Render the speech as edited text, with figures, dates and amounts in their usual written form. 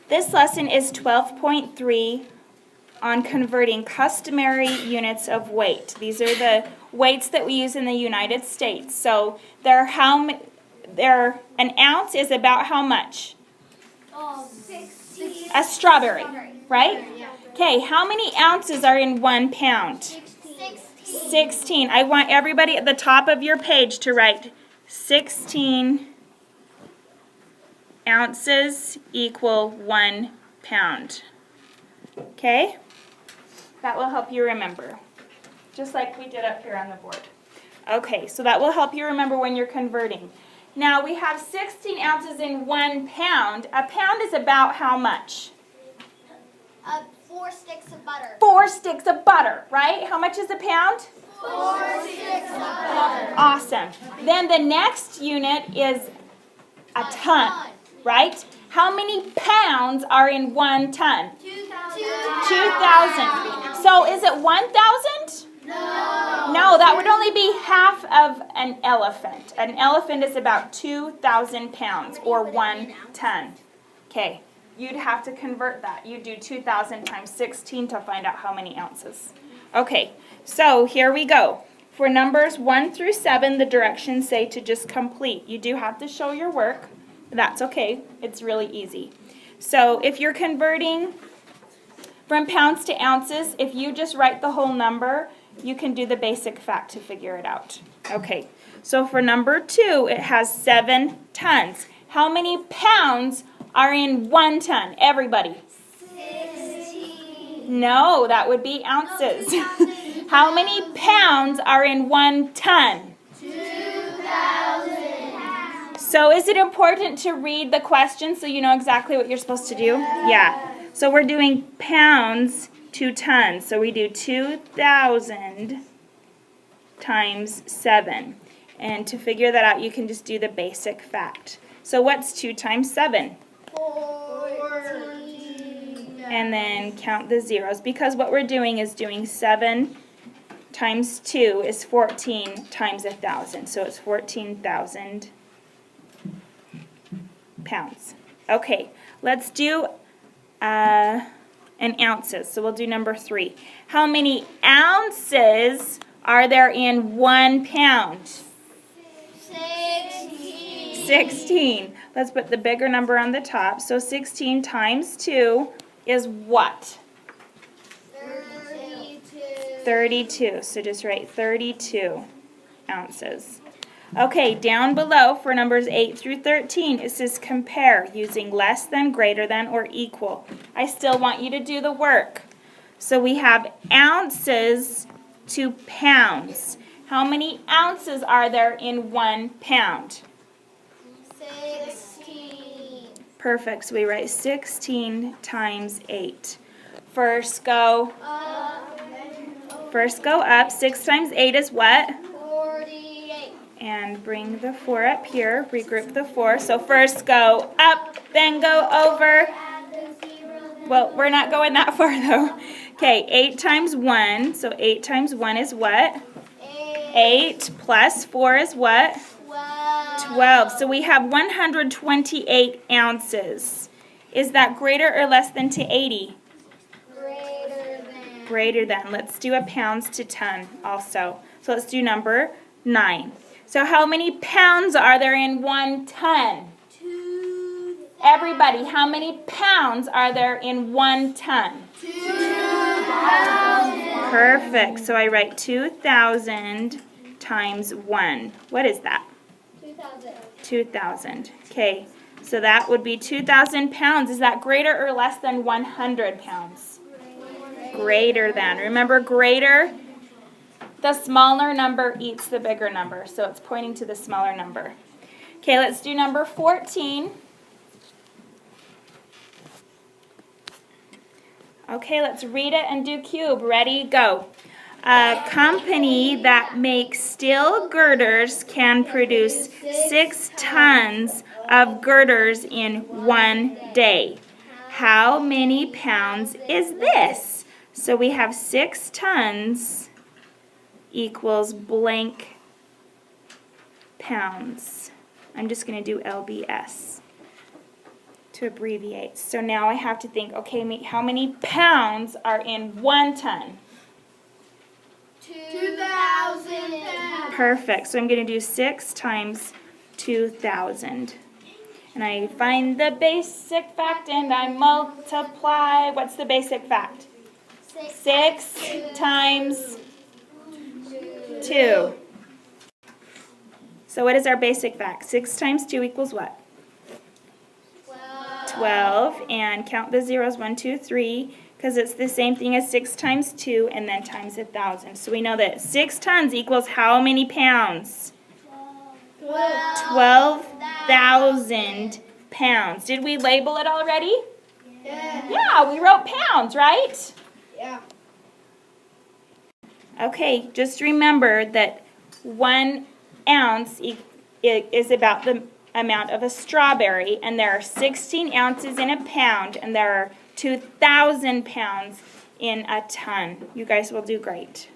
This lesson is 12.3 on converting customary units of weight. These are the weights that we use in the United States. So an ounce is about how much? 60. A strawberry, right? Okay, how many ounces are in 1 pound? 16. I want everybody at the top of your page to write 16 ounces equal 1 pound. Okay? That will help you remember, just like we did up here on the board. Okay, so that will help you remember when you're converting. Now we have 16 ounces in 1 pound. A pound is about how much? 4 sticks of butter. 4 sticks of butter, right? How much is a pound? 4 sticks of butter. Awesome. Then the next unit is a ton, right? How many pounds are in 1 ton? 2,000. So is it 1,000? No, that would only be half of an elephant. An elephant is about 2,000 pounds or 1 ton. Okay, you'd have to convert that. You do 2,000 times 16 to find out how many ounces. Okay, so here we go. For numbers 1 through 7, the directions say to just complete. You do have to show your work. That's okay. It's really easy. So if you're converting from pounds to ounces, if you just write the whole number, you can do the basic fact to figure it out. Okay, so for number 2, it has 7 tons. How many pounds are in 1 ton? Everybody. 16. No, that would be ounces. How many pounds are in 1 ton? 2,000. So is it important to read the question so you know exactly what you're supposed to do? Yeah. So we're doing pounds to tons. So we do 2,000 times 7. And to figure that out, you can just do the basic fact. So what's 2 times 7? 14. And then count the zeros. Because what we're doing is doing 7 times 2 is 14 times 1,000. So it's 14,000 pounds. Okay, let's do in ounces. So we'll do number 3. How many ounces are there in 1 pound? 16. 16. Let's put the bigger number on the top. So 16 times 2 is what? 32. 32. So just write 32 ounces. Okay, down below for numbers 8 through 13, it says compare using less than, greater than, or equal. I still want you to do the work. So we have ounces to pounds. How many ounces are there in 1 pound? 16. Perfect. So we write 16 times 8. First go up. 6 times 8 is what? 48. And bring the 4 up here. Regroup the 4. So first go up, then go over. Well, we're not going that far though. Okay, 8 times 1. So 8 times 1 is what? 8 plus 4 is what? 12. So we have 128 ounces. Is that greater or less than to 80? Greater than. Let's do a pounds to ton also. So let's do number 9. So how many pounds are there in 1 ton? 2,000. Everybody, how many pounds are there in 1 ton? 2,000. Perfect. So I write 2,000 times 1. What is that? 2,000. 2,000. Okay, so that would be 2,000 pounds. Is that greater or less than 100 pounds? Greater than. Remember, greater, the smaller number eats the bigger number. So it's pointing to the smaller number. Okay, let's do number 14. Okay, let's read it and do cube. Ready, go. A company that makes steel girders can produce 6 tons of girders in 1 day. How many pounds is this? So we have 6 tons equals blank pounds. I'm just going to do LBS. to abbreviate. So now I have to think, okay, how many pounds are in 1 ton? 2,000 pounds. Perfect. So I'm going to do 6 times 2,000. And I find the basic fact and I multiply. What's the basic fact? 6 times 2. So what is our basic fact? 6 times 2 equals what? 12. And count the zeros, 1, 2, 3, because it's the same thing as 6 times 2 and then times 1,000. So we know that 6 tons equals how many pounds? 12,000 pounds. Did we label it already? Yeah, we wrote pounds, right? Yeah. Okay, just remember that 1 ounce is about the amount of a strawberry, and there are 16 ounces in a pound, and there are 2,000 pounds in a ton. You guys will do great.